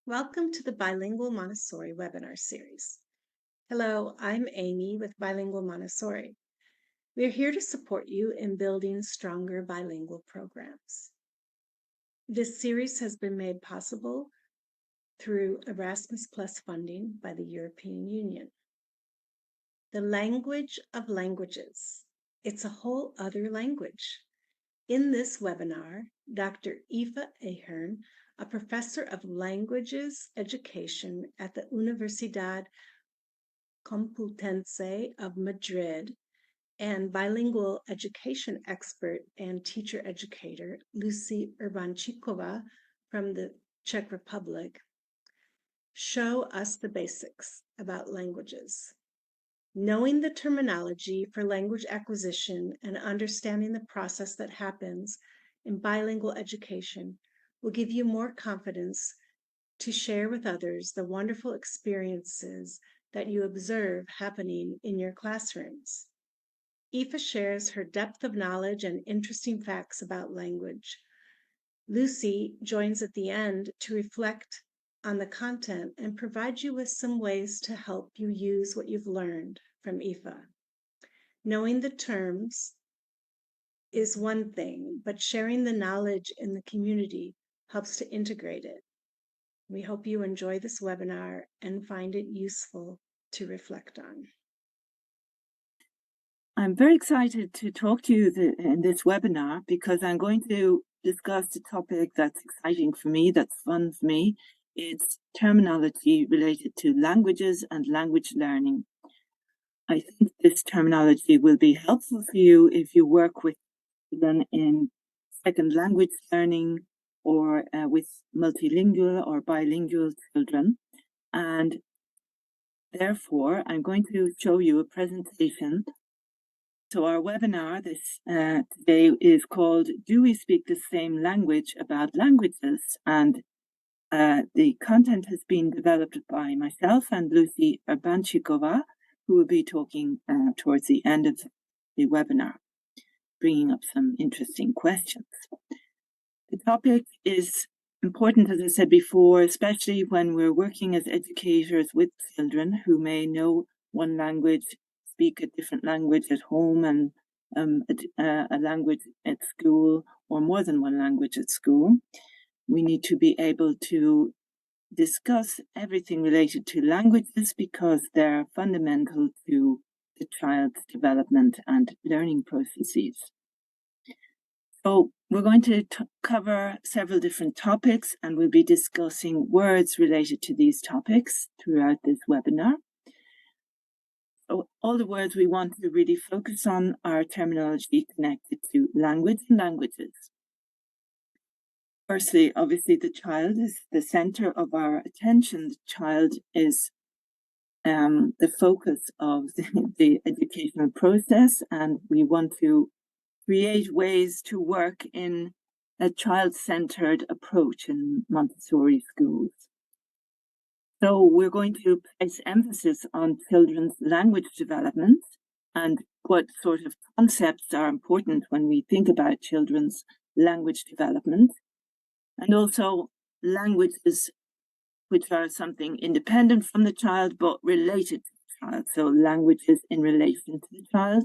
Welcome to the Bilingual Montessori webinar series. Hello, I'm Amy with Bilingual Montessori. We're here to support you in building stronger bilingual programs. This series has been made possible through Erasmus Plus funding by the European Union. The language of languages. It's a whole other language. In this webinar, Dr. Eva Ahern, a professor of languages education at the Universidad Complutense of Madrid, and bilingual education expert and teacher educator Lucy Urbanchikova from the Czech Republic, show us the basics about languages. Knowing the terminology for language acquisition and understanding the process that happens in bilingual education will give you more confidence to share with others the wonderful experiences that you observe happening in your classrooms. Aoife shares her depth of knowledge and interesting facts about language. Lucy joins at the end to reflect on the content and provide you with some ways to help you use what you've learned from Aoife. Knowing the terms is one thing, but sharing the knowledge in the community helps to integrate it. We hope you enjoy this webinar and find it useful to reflect on. I'm very excited to talk to you in this webinar because I'm going to discuss a topic that's exciting for me, that's fun for me. It's terminology related to languages and language learning. I think this terminology will be helpful for you if you work with children in second language learning or with multilingual or bilingual children. And therefore, I'm going to show you a presentation. So our webinar today is called Do We Speak the Same Language About Languages? And the content has been developed by myself and Lucy Urbanchikova, who will be talking towards the end of the webinar, bringing up some interesting questions. The topic is important, as I said before, especially when we're working as educators with children who may know one language, speak a different language at home and a language at school, or more than one language at school. We need to be able to discuss everything related to languages because they're fundamental to the child's development and learning processes. So we're going to cover several different topics, and we'll be discussing words related to these topics throughout this webinar. So all the words we want to really focus on are terminology connected to language and languages. Firstly, obviously, the child is the center of our attention. The child is the focus of the educational process, and we want to create ways to work in a child-centered approach in Montessori schools. So we're going to place emphasis on children's language development and what sort of concepts are important when we think about children's language development, and also languages which are something independent from the child but related to the child, so languages in relation to the child.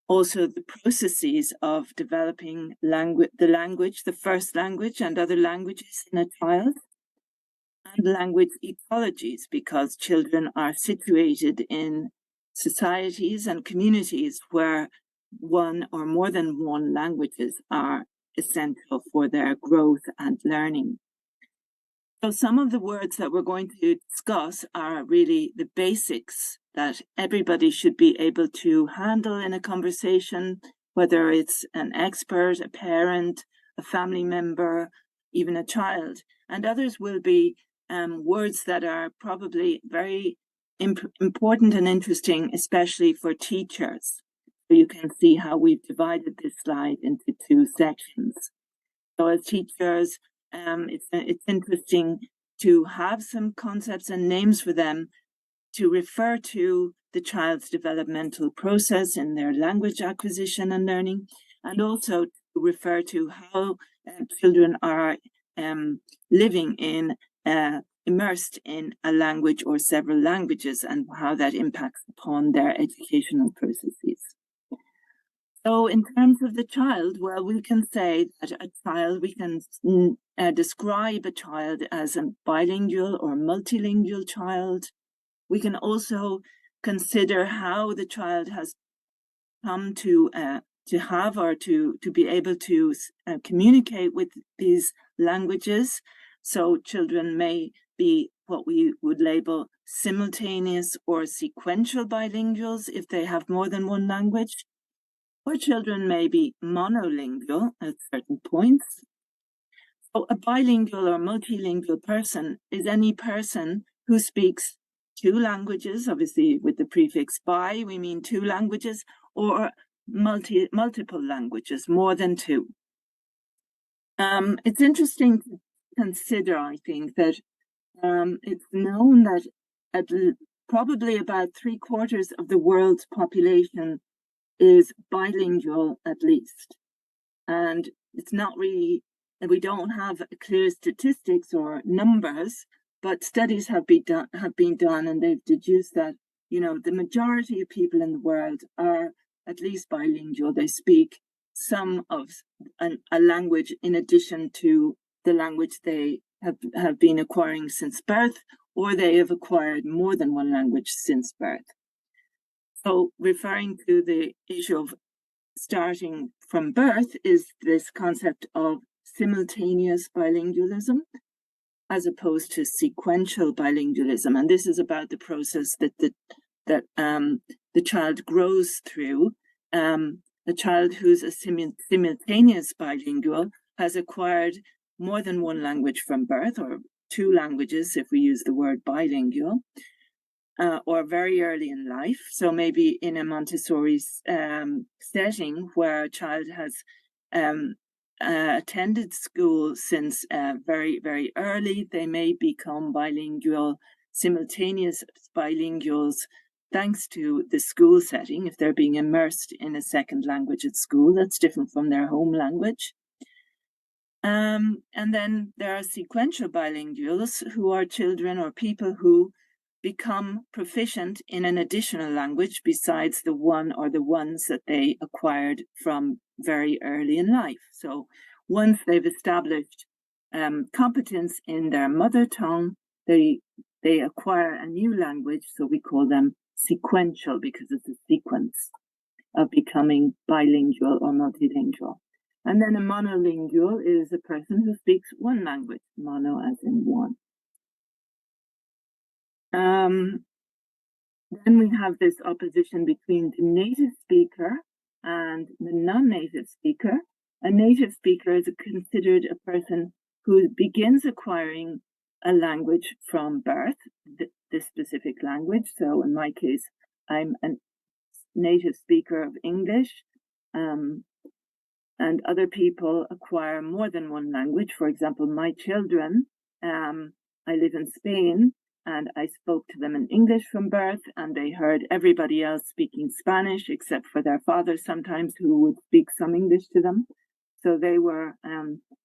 Also, the processes of developing the first language and other languages in a child, and language ecologies, because children are situated in societies and communities where one or more than one languages are essential for their growth and learning. So some of the words that we're going to discuss are really the basics that everybody should be able to handle in a conversation, whether it's an expert, a parent, a family member, even a child. And others will be words that are probably very important and interesting, especially for teachers. So you can see how we've divided this slide into two sections. So as teachers, it's interesting to have some concepts and names for them to refer to the child's developmental process in their language acquisition and learning, and also to refer to how children are living in immersed in a language or several languages, and how that impacts upon their educational processes. So in terms of the child, well, we can say that we can describe a child as a bilingual or multilingual child. We can also consider how the child has come to have or to be able to communicate with these languages. So children may be what we would label simultaneous or sequential bilinguals if they have more than one language, or children may be monolingual at certain points. So a bilingual or multilingual person is any person who speaks two languages. Obviously with the prefix bi, we mean two languages, or multiple languages, more than two. It's interesting to consider, I think, that it's known that probably about 3/4 of the world's population is bilingual at least. And it's not really, we don't have clear statistics or numbers, but studies have been done, and they've deduced that, the majority of people in the world are at least bilingual. They speak some of a language in addition to the language they have been acquiring since birth, or they have acquired more than one language since birth. So referring to the issue of starting from birth is this concept of simultaneous bilingualism as opposed to sequential bilingualism. And this is about the process that the child grows through. A child who's a simultaneous bilingual has acquired more than one language from birth, or two languages if we use the word bilingual, or very early in life. So maybe in a Montessori setting where a child has attended school since very, very early, they may become bilingual, simultaneous bilinguals, thanks to the school setting. If they're being immersed in a second language at school, that's different from their home language. And then there are sequential bilinguals, who are children or people who become proficient in an additional language besides the one or the ones that they acquired from very early in life. So once they've established competence in their mother tongue, they acquire a new language. So we call them sequential, because it's a sequence of becoming bilingual or multilingual. And then a monolingual is a person who speaks one language, mono as in one. Then we have this opposition between the native speaker and the non-native speaker. A native speaker is considered a person who begins acquiring a language from birth, this specific language. So in my case, I'm a native speaker of English, and other people acquire more than one language. For example, my children, I live in Spain, and I spoke to them in English from birth, and they heard everybody else speaking Spanish, except for their father sometimes, who would speak some English to them. So they were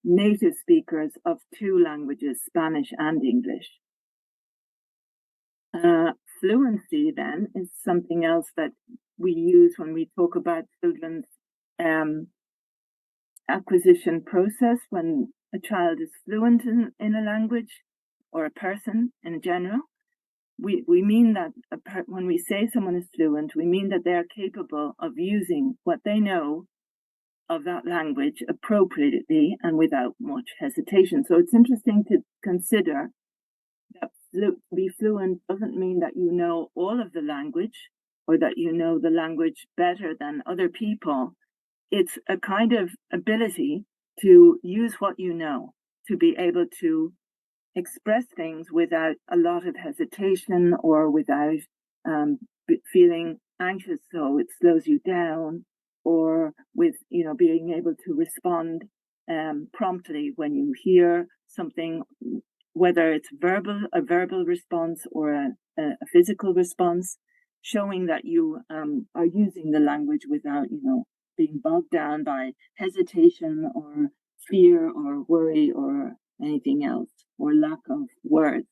native speakers of two languages, Spanish and English. Fluency then is something else that we use when we talk about children's acquisition process. When a child is fluent in a language, or a person in general, we mean that when we say someone is fluent, we mean that they are capable of using what they know of that language appropriately and without much hesitation. So it's interesting to consider that to be fluent doesn't mean that you know all of the language, or that you know the language better than other people. It's a kind of ability to use what you know, to be able to express things without a lot of hesitation, or without feeling anxious, so it slows you down, or with being able to respond promptly when you hear something, whether it's a verbal response or a physical response, showing that you are using the language without being bogged down by hesitation or fear or worry or anything else, or lack of words.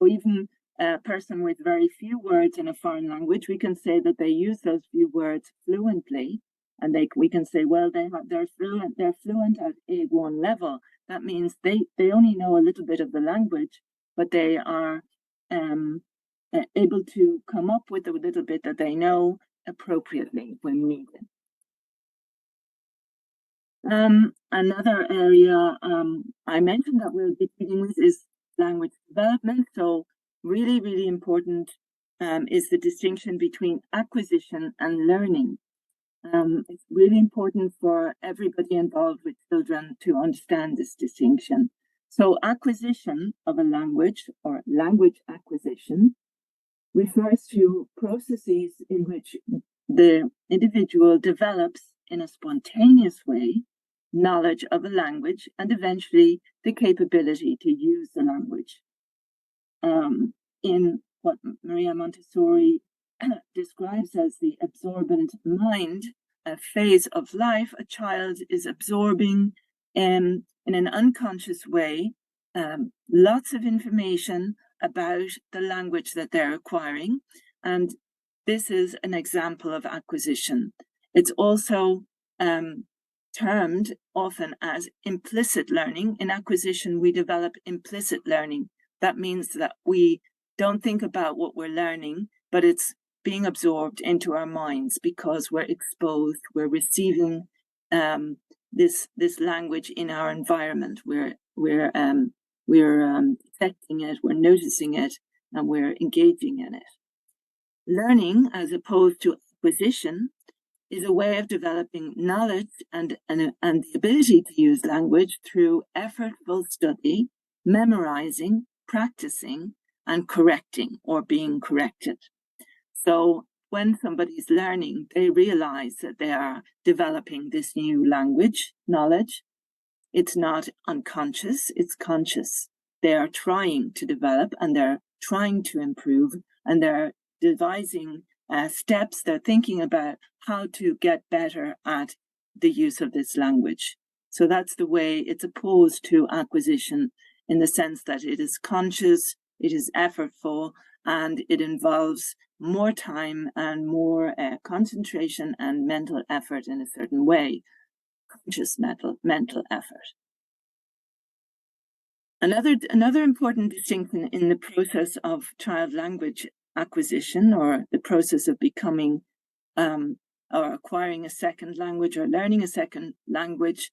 Or even a person with very few words in a foreign language, we can say that they use those few words fluently, and we can say, well, they're fluent at A1 level. That means they only know a little bit of the language, but they are able to come up with a little bit that they know appropriately when needed. Another area I mentioned that we'll be dealing with is language development. So really, really important is the distinction between acquisition and learning. It's really important for everybody involved with children to understand this distinction. So acquisition of a language, or language acquisition, refers to processes in which the individual develops in a spontaneous way knowledge of a language and eventually the capability to use the language. In what Maria Montessori describes as the absorbent mind, a phase of life, a child is absorbing in an unconscious way lots of information about the language that they're acquiring, and this is an example of acquisition. It's also termed often as implicit learning. In acquisition, we develop implicit learning. That means that we don't think about what we're learning, but it's being absorbed into our minds because we're exposed, we're receiving this language in our environment. We're detecting it, we're noticing it, and we're engaging in it. Learning, as opposed to acquisition, is a way of developing knowledge and the ability to use language through effortful study, memorizing, practicing, and correcting or being corrected. So when somebody's learning, they realize that they are developing this new language, knowledge. It's not unconscious, it's conscious. They are trying to develop and they're trying to improve, and they're devising steps. They're thinking about how to get better at the use of this language. So that's the way it's opposed to acquisition, in the sense that it is conscious, it is effortful, and it involves more time and more concentration and mental effort in a certain way, conscious mental effort. Another important distinction in the process of child language acquisition, or the process of becoming or acquiring a second language or learning a second language,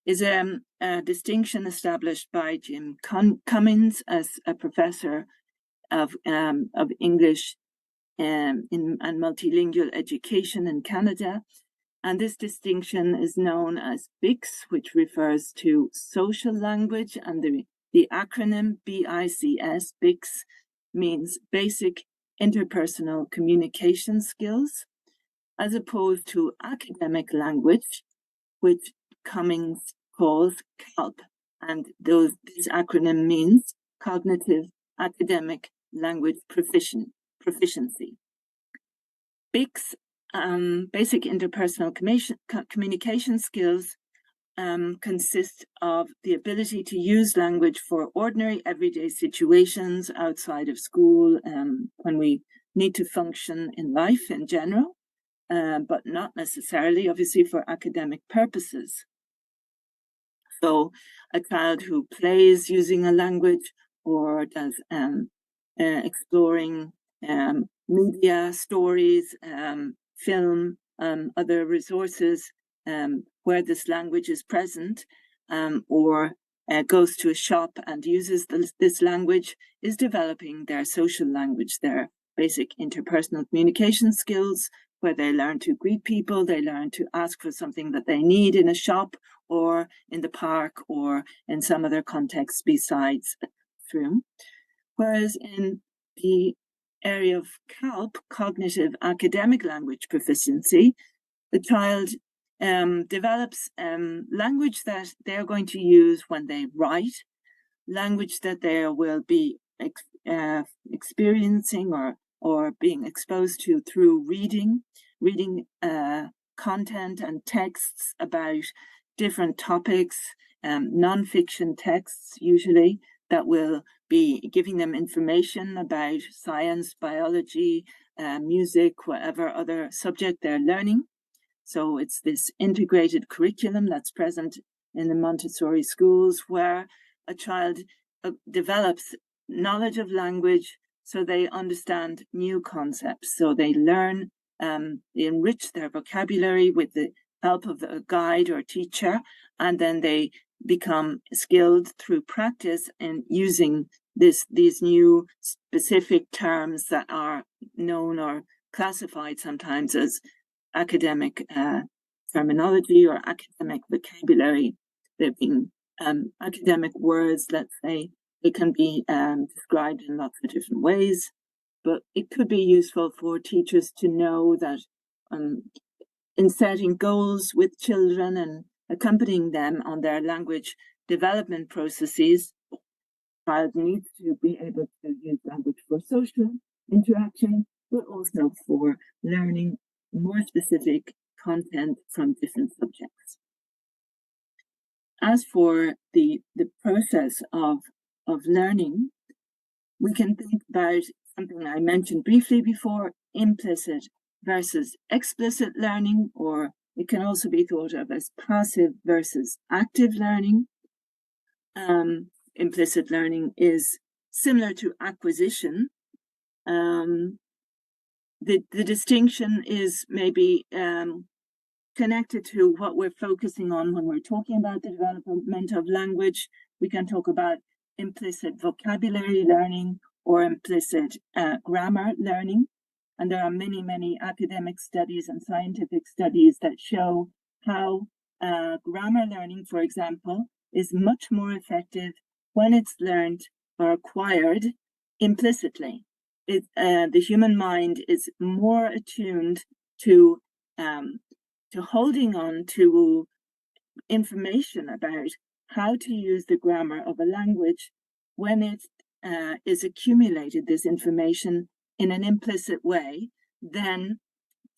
is a distinction established by Jim Cummins as a professor of English and multilingual education in Canada. And this distinction is known as BICS, which refers to social language, and the acronym BICS, BICS, means basic interpersonal communication skills, as opposed to academic language, which Cummings calls CALP, and this acronym means cognitive academic language proficiency. BICS, basic interpersonal communication skills, consist of the ability to use language for ordinary everyday situations outside of school, when we need to function in life in general, but not necessarily, obviously, for academic purposes. So a child who plays using a language or does exploring media, stories, film, other resources where this language is present, or goes to a shop and uses this language, is developing their social language, their basic interpersonal communication skills, where they learn to greet people, they learn to ask for something that they need in a shop or in the park or in some other context besides a room. Whereas in the area of CALP, cognitive academic language proficiency, the child develops language that they're going to use when they write, language that they will be experiencing or being exposed to through reading content and texts about different topics, non-fiction texts usually that will be giving them information about science, biology, music, whatever other subject they're learning. So it's this integrated curriculum that's present in the Montessori schools where a child develops knowledge of language so they understand new concepts. So they learn, they enrich their vocabulary with the help of a guide or teacher, and then they become skilled through practice in using these new specific terms that are known or classified sometimes as academic terminology or academic vocabulary. They've been academic words, let's say. It can be described in lots of different ways, but it could be useful for teachers to know that in setting goals with children and accompanying them on their language development processes, the child needs to be able to use language for social interaction, but also for learning more specific content from different subjects. As for the process of learning, we can think about something I mentioned briefly before, implicit versus explicit learning, or it can also be thought of as passive versus active learning. Implicit learning is similar to acquisition. The distinction is maybe connected to what we're focusing on when we're talking about the development of language. We can talk about implicit vocabulary learning or implicit grammar learning. And there are many, many academic studies and scientific studies that show how grammar learning, for example, is much more effective when it's learned or acquired implicitly. The human mind is more attuned to holding on to information about how to use the grammar of a language when it is accumulated, this information, in an implicit way, then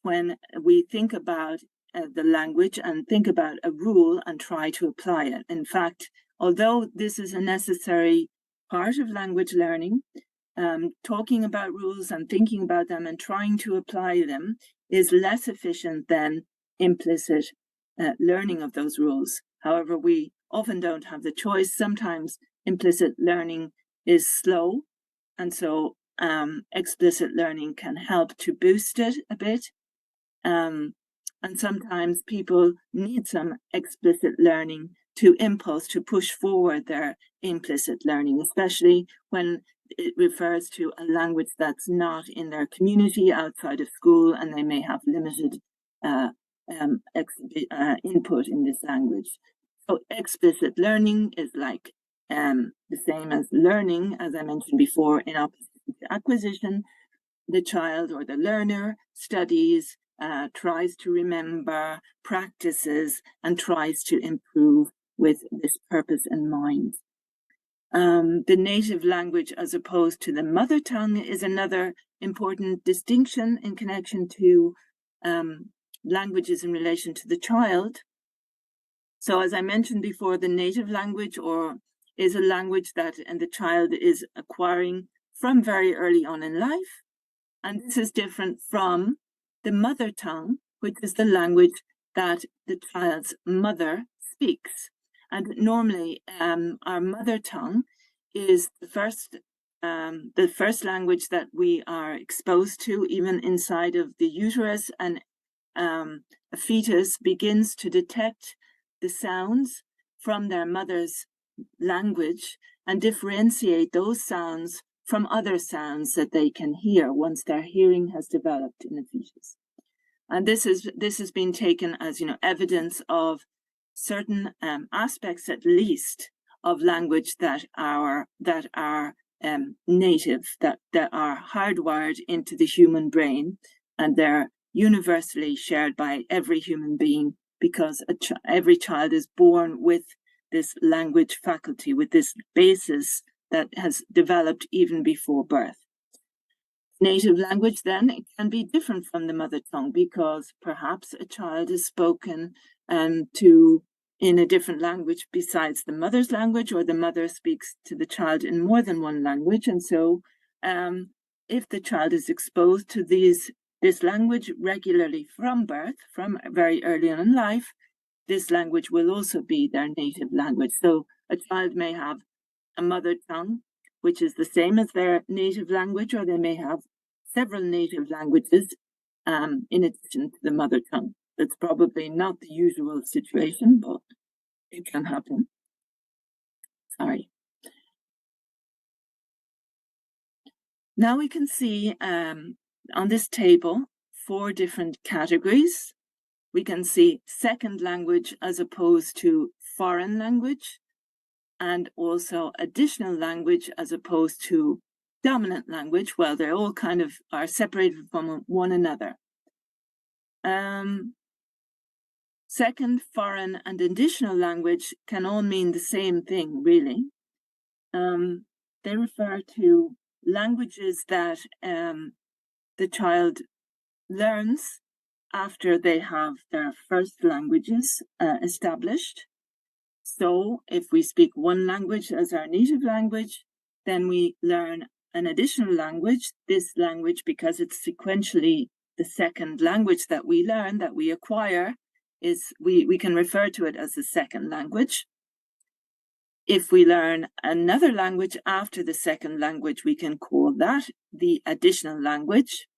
when we think about the language and think about a rule and try to apply it. In fact, although this is a necessary part of language learning, talking about rules and thinking about them and trying to apply them is less efficient than implicit learning of those rules. However, we often don't have the choice. Sometimes implicit learning is slow, and so explicit learning can help to boost it a bit. And sometimes people need some explicit learning to impulse, to push forward their implicit learning, especially when it refers to a language that's not in their community outside of school, and they may have limited input in this language. So explicit learning is like the same as learning, as I mentioned before, in opposition to acquisition. The child or the learner studies, tries to remember, practices, and tries to improve with this purpose in mind. The native language as opposed to the mother tongue is another important distinction in connection to languages in relation to the child. So as I mentioned before, the native language is a language that the child is acquiring from very early on in life. And this is different from the mother tongue, which is the language that the child's mother speaks. And normally, our mother tongue is the first language that we are exposed to, even inside of the uterus. And a fetus begins to detect the sounds from their mother's language and differentiate those sounds from other sounds that they can hear once their hearing has developed in the fetus. And this has been taken as evidence of certain aspects, at least, of language that are native, that are hardwired into the human brain, and they're universally shared by every human being, because every child is born with this language faculty, with this basis that has developed even before birth. Native language, then, it can be different from the mother tongue, because perhaps a child is spoken to in a different language besides the mother's language, or the mother speaks to the child in more than one language. And so if the child is exposed to this language regularly from birth, from very early on in life, this language will also be their native language. So a child may have a mother tongue, which is the same as their native language, or they may have several native languages in addition to the mother tongue. That's probably not the usual situation, but it can happen. Sorry. Now we can see on this table 4 different categories. We can see second language as opposed to foreign language, and also additional language as opposed to dominant language. Well, they all kind of are separated from one another. Second, foreign, and additional language can all mean the same thing, really. They refer to languages that the child learns after they have their first languages established. So if we speak one language as our native language, then we learn an additional language. This language, because it's sequentially the second language that we learn, that we acquire, is we can refer to it as the second language. If we learn another language after the second language, we can call that the additional language.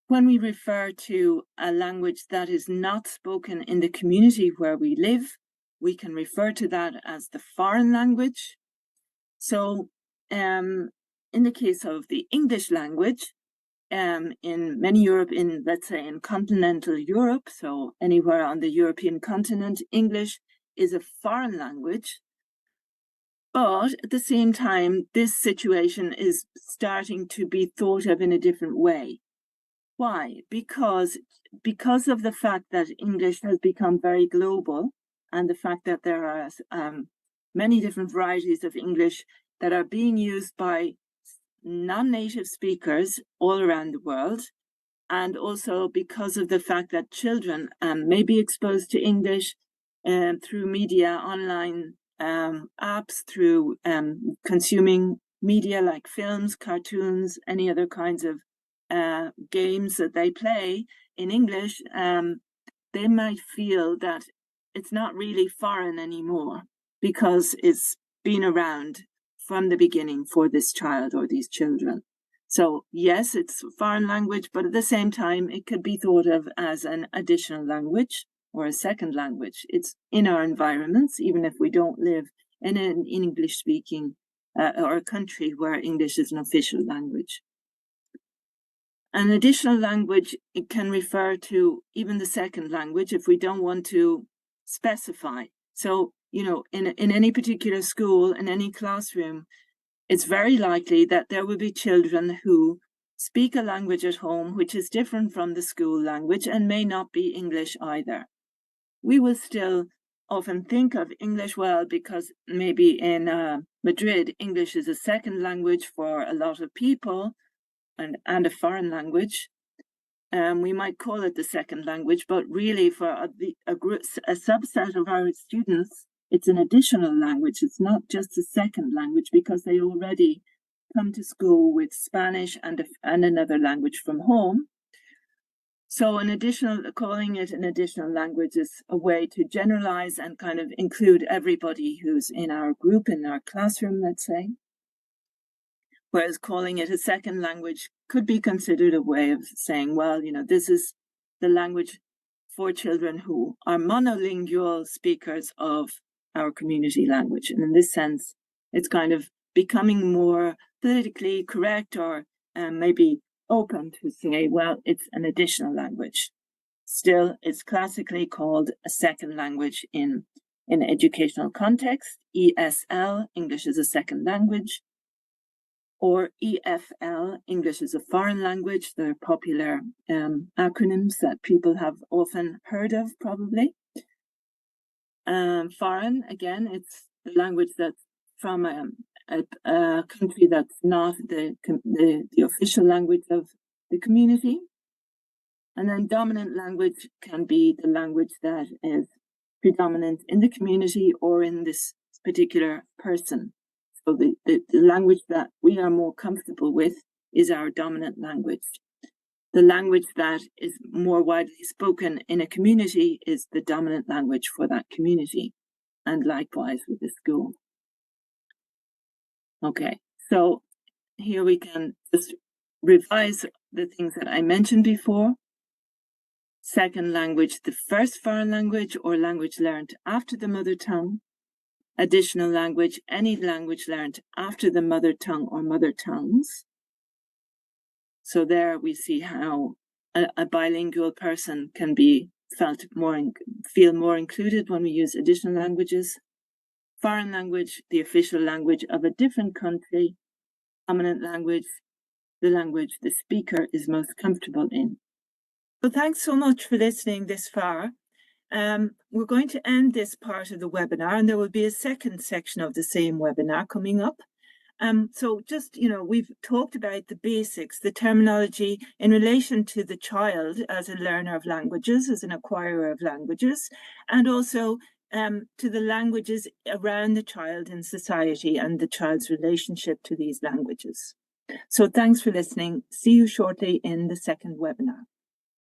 When we refer to a language that is not spoken in the community where we live, we can refer to that as the foreign language. So in the case of the English language, in many Europe, let's say in continental Europe, so anywhere on the European continent, English is a foreign language. But at the same time, this situation is starting to be thought of in a different way. Why? Because of the fact that English has become very global, and the fact that there are many different varieties of English that are being used by non-native speakers all around the world, and also because of the fact that children may be exposed to English through media, online apps, through consuming media like films, cartoons, any other kinds of games that they play in English, they might feel that it's not really foreign anymore because it's been around from the beginning for this child or these children. So yes, it's a foreign language, but at the same time, it could be thought of as an additional language or a second language. It's in our environments, even if we don't live in an English-speaking or a country where English is an official language. An additional language, it can refer to even the second language if we don't want to specify. So, in any particular school, in any classroom, it's very likely that there will be children who speak a language at home which is different from the school language and may not be English either. We will still often think of English, well, because maybe in Madrid, English is a second language for a lot of people, and a foreign language. We might call it the second language, but really for a subset of our students, it's an additional language. It's not just a second language because they already come to school with Spanish and another language from home. So calling it an additional language is a way to generalize and kind of include everybody who's in our group, in our classroom, let's say. Whereas calling it a second language could be considered a way of saying, well, this is the language for children who are monolingual speakers of our community language. And in this sense, it's kind of becoming more politically correct or maybe open to say, well, it's an additional language. Still, it's classically called a second language in educational context. ESL, English is a second language. Or EFL, English is a foreign language. They're popular acronyms that people have often heard of, probably. Foreign, again, it's a language that's from a country that's not the official language of the community. And then dominant language can be the language that is predominant in the community or in this particular person. So the language that we are more comfortable with is our dominant language. The language that is more widely spoken in a community is the dominant language for that community, and likewise with the school. Okay, so here we can just revise the things that I mentioned before. Second language, the first foreign language or language learned after the mother tongue. Additional language, any language learned after the mother tongue or mother tongues. So there we see how a bilingual person can be feel more included when we use additional languages. Foreign language, the official language of a different country. Dominant language, the language the speaker is most comfortable in. So thanks so much for listening this far. We're going to end this part of the webinar, and there will be a second section of the same webinar coming up. So just, we've talked about the basics, the terminology in relation to the child as a learner of languages, as an acquirer of languages, and also to the languages around the child in society and the child's relationship to these languages. So thanks for listening. See you shortly in the second webinar.